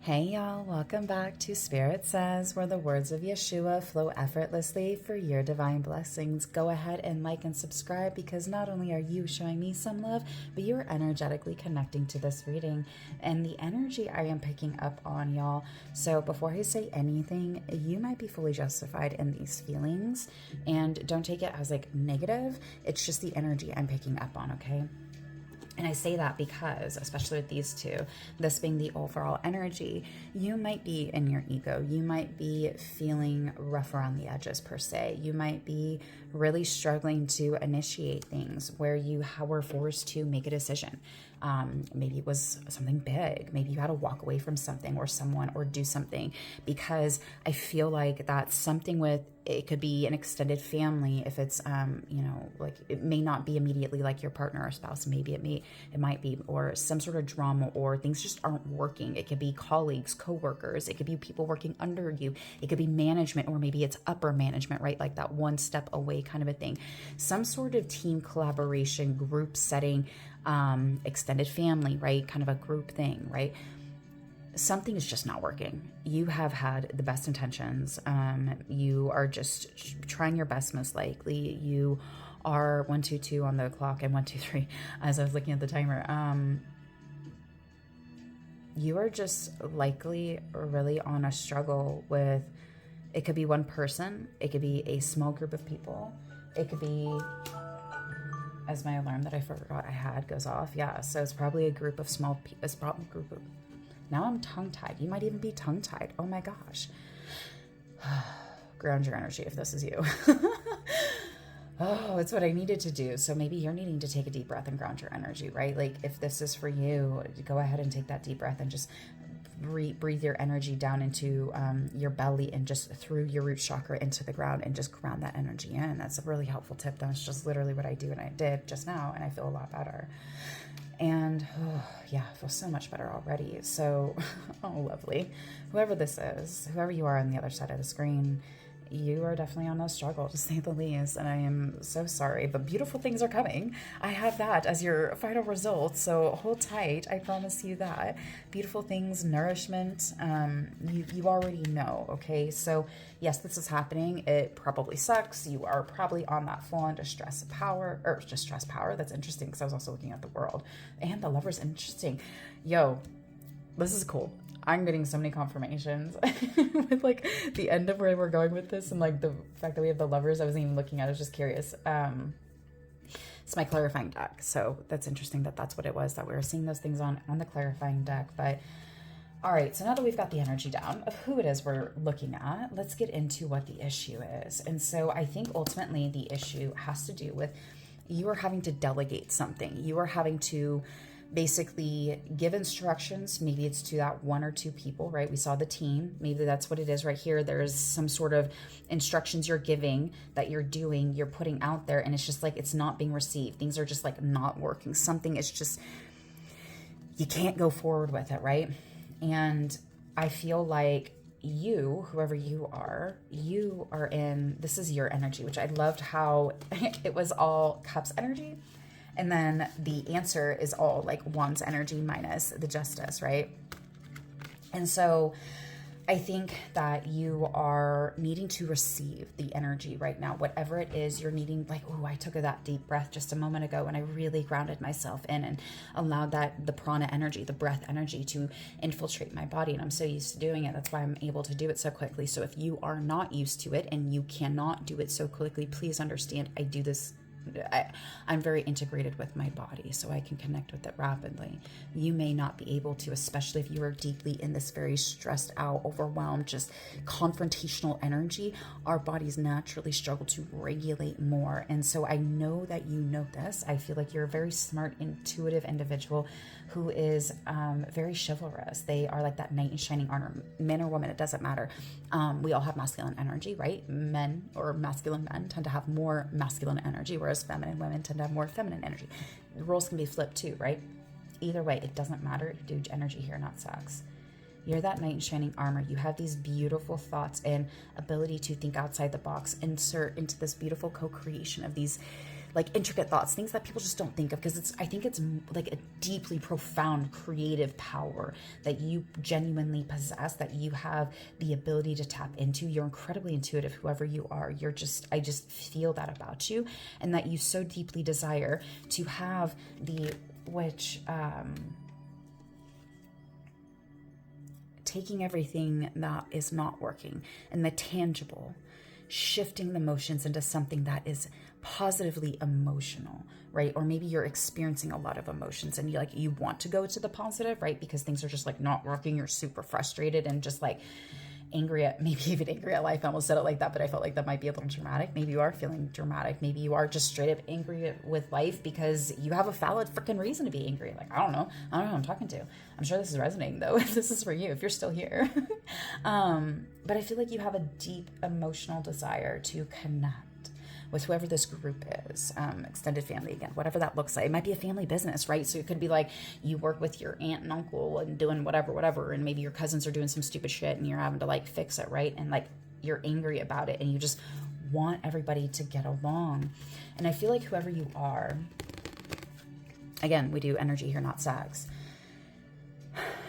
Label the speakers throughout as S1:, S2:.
S1: Hey y'all, welcome back to Spirit Says, where the words of Yeshua flow effortlessly for your divine blessings. Go ahead and like and subscribe because not only are you showing me some love, but you're energetically connecting to this reading and the energy I am picking up on, y'all. So before I say anything, you might be fully justified in these feelings, and don't take it as like negative. It's just the energy I'm picking up on, okay? And I say that because, especially with these two, this being the overall energy, you might be in your ego. You might be feeling rough around the edges, per se. You might be really struggling to initiate things where you were forced to make a decision. Maybe it was something big. Maybe you had to walk away from something or someone or do something, because I feel like that's something with, it could be an extended family. If it's, like it may not be immediately like your partner or spouse. Maybe it might be, or some sort of drama, or things just aren't working. It could be colleagues, coworkers. It could be people working under you. It could be management, or maybe it's upper management, right? Like that one step away kind of a thing. Some sort of team collaboration, group setting, extended family, right? Kind of a group thing, right? Something is just not working. You have had the best intentions. You are just trying your best, most likely. You are 122 on the clock and 123 as I was looking at the timer. You are just likely really on a struggle with, it could be one person, it could be a small group of people, it could be, as my alarm that I forgot I had goes off. Yeah, so it's probably a group of small people. It's probably a group of, now I'm tongue-tied. You might even be tongue-tied. Oh my gosh. Ground your energy if this is you. Oh, it's what I needed to do. So maybe you're needing to take a deep breath and ground your energy, right? Like if this is for you, go ahead and take that deep breath and just breathe your energy down into your belly and just through your root chakra into the ground and just ground that energy in. That's a really helpful tip. That's just literally what I do, and I did just now, and I feel a lot better. And yeah, I feel so much better already. So, oh, lovely. Whoever this is, whoever you are on the other side of the screen, you are definitely on a struggle, to say the least. And I am so sorry, but beautiful things are coming. I have that as your final result. So hold tight. I promise you that. Beautiful things, nourishment, you already know, okay? So yes, this is happening. It probably sucks. You are probably on that full-on distress power. That's interesting because I was also looking at the world. And the Lover's interesting. Yo, this is cool. I'm getting so many confirmations with like the end of where we're going with this, and like the fact that we have the Lovers. I wasn't even looking at it. I was just curious. It's my clarifying deck. So that's interesting that that's what it was, that we were seeing those things on the clarifying deck. But all right, so now that we've got the energy down of who it is we're looking at, let's get into what the issue is. And so I think ultimately the issue has to do with you are having to delegate something. You are having to basically give instructions. Maybe it's to that one or two people, right? We saw the team. Maybe that's what it is right here. There's some sort of instructions you're giving, that you're doing, you're putting out there, and it's just like it's not being received. Things are just like not working. Something is just, you can't go forward with it, right? And I feel like you, whoever you are in, this is your energy, which I loved how it was all cups energy. And then the answer is all like wands energy minus the justice, right? And so I think that you are needing to receive the energy right now, whatever it is you're needing. Like, oh, I took that deep breath just a moment ago and I really grounded myself in and allowed the prana energy, the breath energy to infiltrate my body. And I'm so used to doing it. That's why I'm able to do it so quickly. So if you are not used to it and you cannot do it so quickly, please understand I do this. I'm very integrated with my body, so I can connect with it rapidly. You may not be able to, especially if you are deeply in this very stressed out, overwhelmed, just confrontational energy. Our bodies naturally struggle to regulate more. And so I know that you know this. I feel like you're a very smart, intuitive individual who is very chivalrous. They are like that knight in shining armor. Men or women, it doesn't matter. We all have masculine energy, right? Men or masculine men tend to have more masculine energy, whereas feminine women tend to have more feminine energy. The roles can be flipped too, right? Either way, it doesn't matter. Dude, energy here, not sex. You're that knight in shining armor. You have these beautiful thoughts and ability to think outside the box, insert into this beautiful co-creation of these like intricate thoughts, things that people just don't think of, because I think it's like a deeply profound creative power that you genuinely possess, that you have the ability to tap into. You're incredibly intuitive, whoever you are. I just feel that about you, and that you so deeply desire to have taking everything that is not working and the tangible, shifting the emotions into something that is positively emotional, right? Or maybe you're experiencing a lot of emotions and you want to go to the positive, right? Because things are just like not working. You're super frustrated and just like angry at, maybe even angry at life. I almost said it like that, but I felt like that might be a little dramatic. Maybe you are feeling dramatic. Maybe you are just straight up angry with life because you have a valid freaking reason to be angry. Like, I don't know who I'm talking to. I'm sure this is resonating though, if this is for you, if you're still here. But I feel like you have a deep emotional desire to connect with whoever this group is, extended family, again, whatever that looks like. It might be a family business, right? So it could be like you work with your aunt and uncle and doing whatever, and maybe your cousins are doing some stupid shit and you're having to like fix it, right? And like you're angry about it and you just want everybody to get along. And I feel like whoever you are, again, we do energy here, not sex.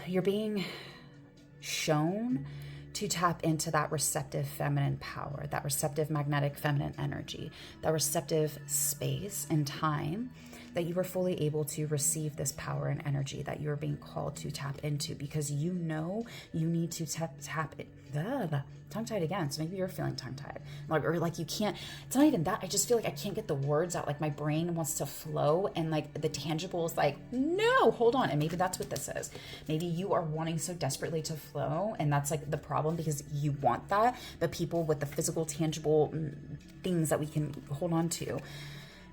S1: You're being shown to tap into that receptive feminine power, that receptive magnetic feminine energy, that receptive space and time, that you were fully able to receive this power and energy that you're being called to tap into, because you know you need to tap it. Tongue-tied again. So maybe you're feeling tongue-tied, or like you can't, it's not even that. I just feel like I can't get the words out. Like my brain wants to flow and like the tangible is like, no, hold on. And maybe that's what this is. Maybe you are wanting so desperately to flow, and that's like the problem, because you want that, but people with the physical, tangible things that we can hold on to,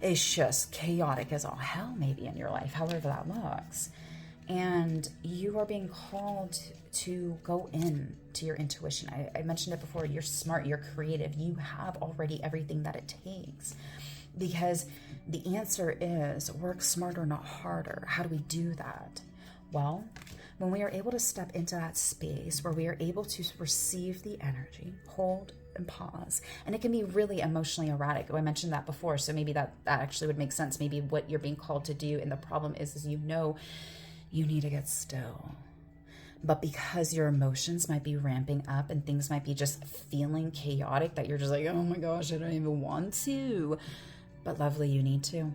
S1: it's just chaotic as all hell maybe in your life, however that looks. And you are being called to go in to your intuition. I mentioned it before. You're smart, you're creative, you have already everything that it takes, because the answer is work smarter, not harder. How do we do that? Well, when we are able to step into that space where we are able to receive the energy, hold and pause, and it can be really emotionally erratic. I mentioned that before, so maybe that actually would make sense. Maybe what you're being called to do, and the problem is you know you need to get still. But because your emotions might be ramping up and things might be just feeling chaotic, that you're just like, oh my gosh, I don't even want to. But lovely, you need to.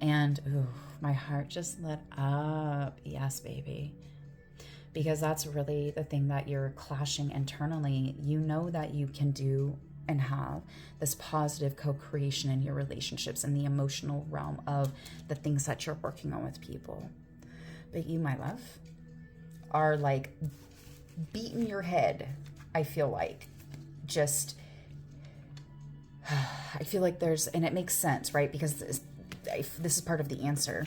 S1: And ooh, my heart just lit up. Yes, baby. Because that's really the thing that you're clashing internally. You know that you can do and have this positive co-creation in your relationships, in the emotional realm of the things that you're working on with people. But you, my love, are like beating your head. I feel like I feel like and it makes sense, right? Because this is part of the answer,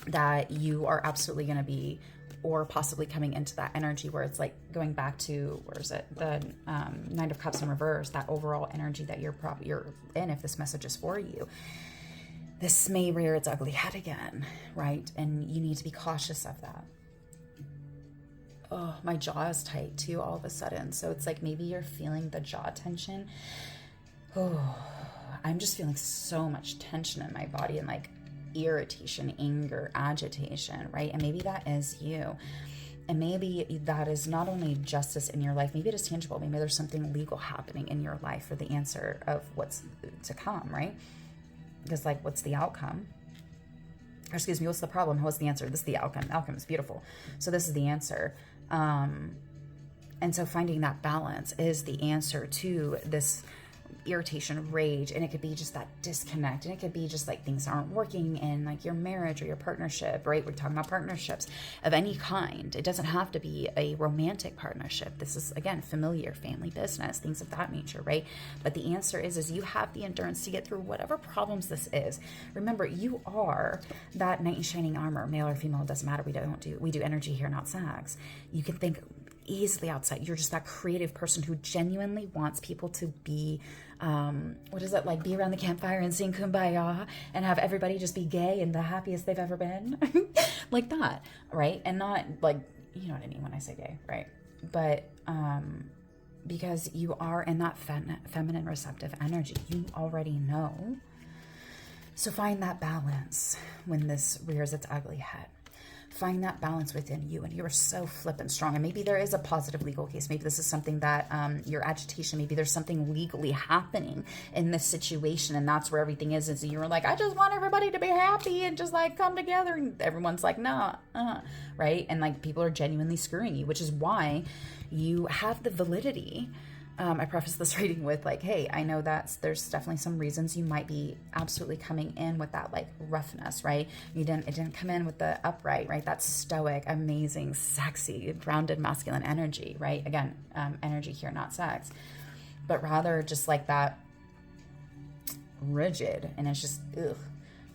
S1: that you are absolutely going to be, or possibly coming into that energy where it's like going back to, where is it? The Nine of Cups in reverse, that overall energy that you're in, if this message is for you. This may rear its ugly head again, right? And you need to be cautious of that. Oh, my jaw is tight too all of a sudden. So it's like maybe you're feeling the jaw tension. Oh, I'm just feeling so much tension in my body, and like irritation, anger, agitation, right? And maybe that is you. And maybe that is not only justice in your life, maybe it is tangible. Maybe there's something legal happening in your life for the answer of what's to come, right? Because like, what's the outcome? Or excuse me, what's the problem? What's the answer? This is the outcome. Outcome is beautiful. So this is the answer. And so finding that balance is the answer to this irritation, rage, and it could be just that disconnect, and it could be just like things aren't working in like your marriage or your partnership, right? We're talking about partnerships of any kind. It doesn't have to be a romantic partnership. This is, again, familiar, family business, things of that nature, right? But the answer is you have the endurance to get through whatever problems this is. Remember, you are that knight in shining armor, male or female, it doesn't matter. We do energy here, not sex. You can think easily outside. You're just that creative person who genuinely wants people to be be around the campfire and sing Kumbaya and have everybody just be gay and the happiest they've ever been. Like that, right? And not like, you know what I mean when I say gay, right? But because you are in that feminine receptive energy, you already know So find that balance when this rears its ugly head. Find that balance within you, and you are so flippant strong. And maybe there is a positive legal case. Maybe this is something that your agitation, maybe there's something legally happening in this situation, and that's where everything is. And you're like, I just want everybody to be happy and just like come together. And everyone's like, nah, right? And like people are genuinely screwing you, which is why you have the validity. I preface this reading with like, hey, I know that there's definitely some reasons you might be absolutely coming in with that like roughness, right? It didn't come in with the upright, right? That stoic, amazing, sexy, grounded masculine energy, right? Again, energy here, not sex, but rather just like that rigid, and it's just,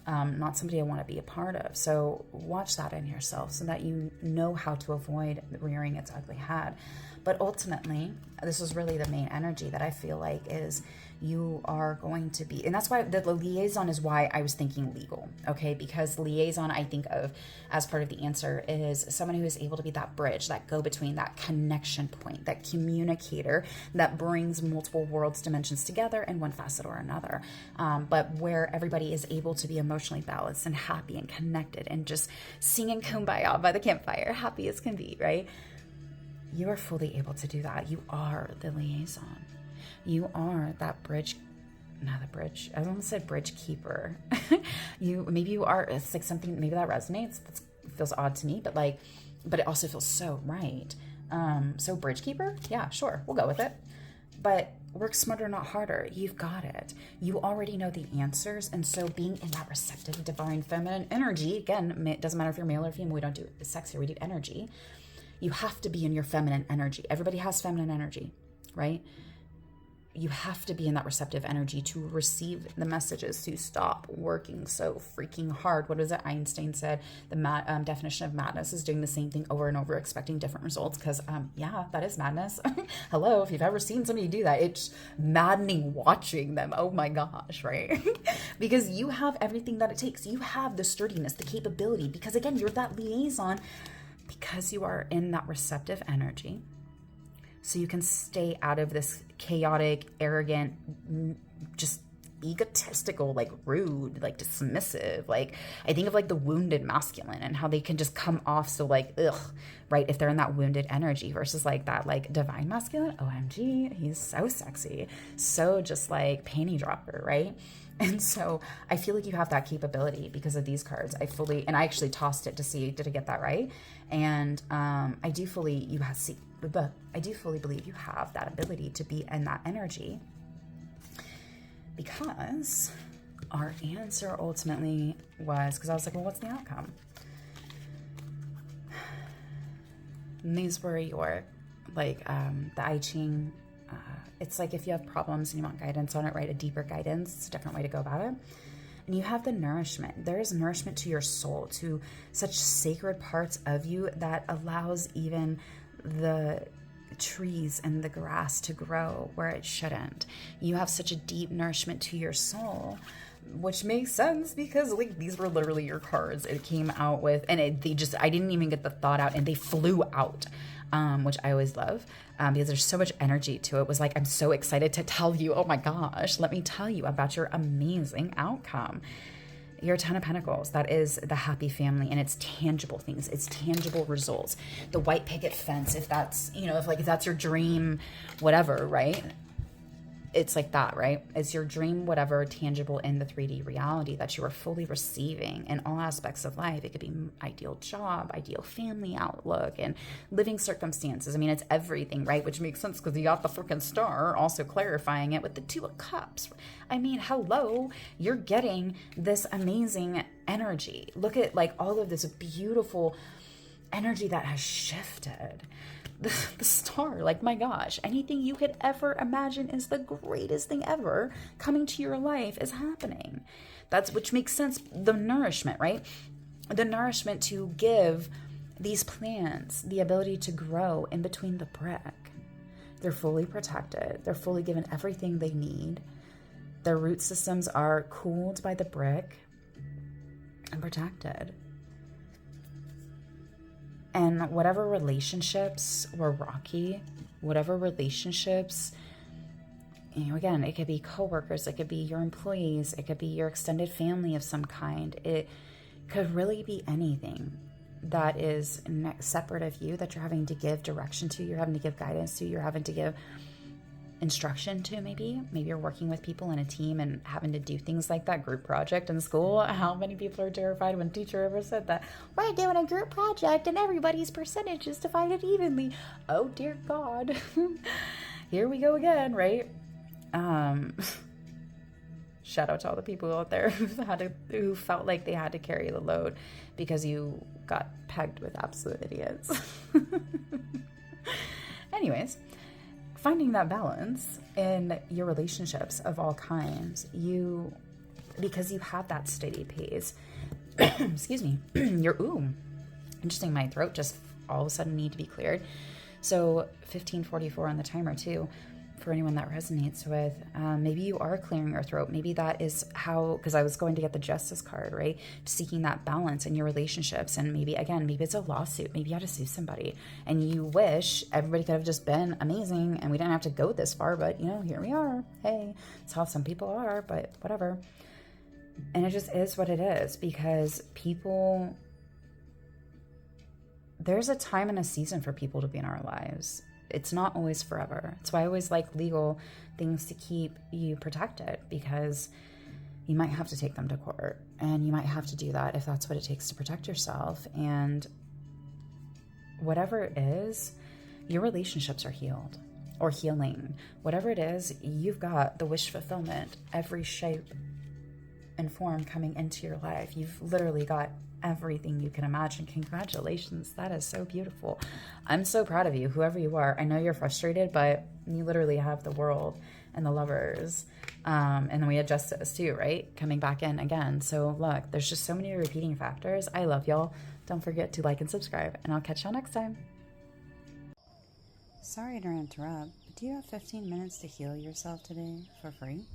S1: not somebody I want to be a part of. So watch that in yourself so that you know how to avoid rearing its ugly head. But ultimately, this is really the main energy that I feel like is you are going to be, and that's why the liaison is why I was thinking legal, okay? Because liaison, I think of as part of the answer is someone who is able to be that bridge, that go-between, that connection point, that communicator that brings multiple worlds, dimensions together in one facet or another. But where everybody is able to be emotionally balanced and happy and connected and just singing Kumbaya by the campfire, happy as can be, right? You are fully able to do that. You are the liaison. You are that bridge, not the bridge. I almost said bridge keeper. Maybe you are. It's like something. Maybe that resonates. That feels odd to me, but it also feels so right. So bridge keeper. Yeah, sure. We'll go with it. But work smarter, not harder. You've got it. You already know the answers, and so being in that receptive, divine, feminine energy. Again, it doesn't matter if you're male or female. We don't do sex here. We do energy. You have to be in your feminine energy. Everybody has feminine energy, right? You have to be in that receptive energy to receive the messages, to stop working so freaking hard. What is it Einstein said? The definition of madness is doing the same thing over and over, expecting different results. Because, yeah, that is madness. Hello, if you've ever seen somebody do that, it's maddening watching them. Oh my gosh, right? Because you have everything that it takes. You have the sturdiness, the capability. Because, again, you're that liaison. Because you are in that receptive energy, so you can stay out of this chaotic, arrogant, just egotistical, like rude, like dismissive. Like I think of like the wounded masculine and how they can just come off so like, ugh, right? If they're in that wounded energy versus like that like divine masculine, OMG, he's so sexy. So just like panty dropper, right? And so I feel like you have that capability because of these cards. I actually tossed it to see, did I get that right? And I do fully believe you have that ability to be in that energy, because our answer ultimately was, because I was like, well, what's the outcome? And these were your, like, the I Ching. It's like if you have problems and you want guidance on it, right? A deeper guidance. It's a different way to go about it. And you have the nourishment. There is nourishment to your soul, to such sacred parts of you that allows even the trees and the grass to grow where it shouldn't. You have such a deep nourishment to your soul, which makes sense because like these were literally your cards. It came out with, and I didn't even get the thought out, and they flew out. Which I always love because there's so much energy to it. It was like, I'm so excited to tell you, oh my gosh, let me tell you about your amazing outcome. Your 10 of Pentacles, that is the happy family, and it's tangible things. It's tangible results. The white picket fence, if that's, if that's your dream, whatever, right? It's like that, right? It's your dream, whatever, tangible in the 3D reality that you are fully receiving in all aspects of life. It could be ideal job, ideal family outlook, and living circumstances. I mean, it's everything, right? Which makes sense because you got the freaking star also clarifying it with the 2 of Cups. I mean, hello, you're getting this amazing energy. Look at like all of this beautiful energy that has shifted. The star, like, my gosh, anything you could ever imagine is the greatest thing ever coming to your life is happening. Which makes sense. The nourishment, right? The nourishment to give these plants the ability to grow in between the brick. They're fully protected. They're fully given everything they need. Their root systems are cooled by the brick and protected. And whatever relationships were rocky, whatever relationships again, it could be coworkers, it could be your employees, it could be your extended family of some kind. It could really be anything that is separate of you that you're having to give direction to, you're having to give guidance to, you're having to give instruction to. Maybe you're working with people in a team and having to do things like that group project in school. How many people are terrified when teacher ever said that? We're doing a group project and everybody's percentage is divided evenly. Oh dear God. Here we go again, right? Shout out to all the people out there who felt like they had to carry the load because you got pegged with absolute idiots. Anyways, finding that balance in your relationships of all kinds, because you have that steady pace, excuse me, interesting, my throat just all of a sudden need to be cleared. So 15:44 on the timer too, for anyone that resonates with, maybe you are clearing your throat. Maybe that is how, because I was going to get the justice card, right? Seeking that balance in your relationships. And maybe it's a lawsuit. Maybe you had to sue somebody and you wish everybody could have just been amazing and we didn't have to go this far, but here we are. Hey, it's how some people are, but whatever. And it just is what it is, because there's a time and a season for people to be in our lives. It's not always forever. That's why I always like legal things to keep you protected, because you might have to take them to court and you might have to do that if that's what it takes to protect yourself. And whatever it is, your relationships are healed or healing. Whatever it is, you've got the wish fulfillment, every shape and form coming into your life. You've literally got everything you can imagine. Congratulations. That is so beautiful. I'm so proud of you, whoever you are. I know you're frustrated, but you literally have the world and the lovers. And then we had justice too, right? Coming back in again. So look, there's just so many repeating factors. I love y'all. Don't forget to like and subscribe, and I'll catch y'all next time. Sorry to interrupt, but do you have 15 minutes to heal yourself today for free?